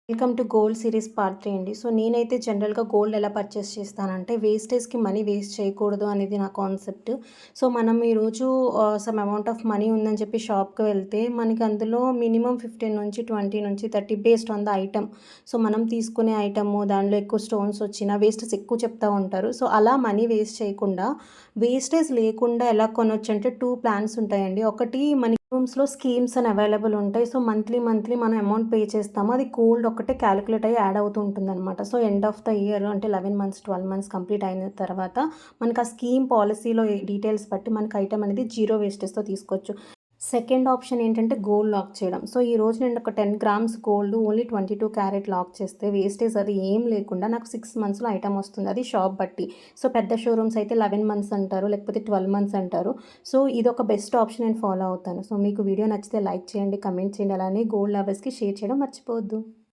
Welcome to gold series part 3 అండి. So, నేనైతే జనరల్‌గా గోల్డ్ ఎలా పర్చేస్ చేస్తానంటే, వేస్టేజ్‌కి మనీ వేస్ట్ చేయకూడదు అనేది నా కాన్సెప్ట్. సో, మనం ఈరోజు సమ్ అమౌంట్ ఆఫ్ మనీ ఉందని చెప్పి షాప్‌కి వెళ్తే, మనకి అందులో minimum 15-20-30 based on the item. So, మనం తీసుకునే ఐటెము దానిలో ఎక్కువ స్టోన్స్ వచ్చినా వేస్టేజ్ ఎక్కువ చెప్తా ఉంటారు. సో, అలా మనీ వేస్ట్ చేయకుండా, వేస్టేజ్ లేకుండా ఎలా కొనొచ్చంటే 2 ప్లాన్స్ ఉంటాయండి. ఒకటి మనకి రూమ్స్‌లో స్కీమ్స్ అని అవైలబుల్ ఉంటాయి. సో, మంత్లీ మనం అమౌంట్ పే చేస్తాము. అది గోల్డ్ ఒక్కటే క్యాలిక్యులేట్ అయ్యి యాడ్ అవుతూ ఉంటుందనమాట. So, end of the year అంటే 11 మంత్స్, 12 మంత్స్ కంప్లీట్ అయిన తర్వాత మనకు ఆ స్కీమ్ పాలిసీలో డీటెయిల్స్ బట్టి మనకి ఐటెమ్ అనేది జీరో వేస్టేజ్‌తో తీసుకోవచ్చు. సెకండ్ ఆప్షన్ ఏంటంటే గోల్డ్ లాక్ చేయడం. సో, ఈరోజు నేను ఒక 10 grams gold only 22 carat lock చేస్తే వేస్టేజ్ అది ఏం లేకుండా నాకు 6 మంత్స్‌లో ఐటెమ్ వస్తుంది. అది షాప్ బట్టి. సో, పెద్ద షోరూమ్స్ అయితే 11 మంత్స్ అంటారు. లేకపోతే 12 మంత్స్ అంటారు. సో, ఇదొక బెస్ట్ ఆప్షన్ నేను ఫాలో అవుతాను. సో, మీకు వీడియో నచ్చితే లైక్ చేయండి, కమెంట్ చేయండి. అలానే గోల్డ్ లవర్స్‌కి షేర్ చేయడం మర్చిపోవద్దు.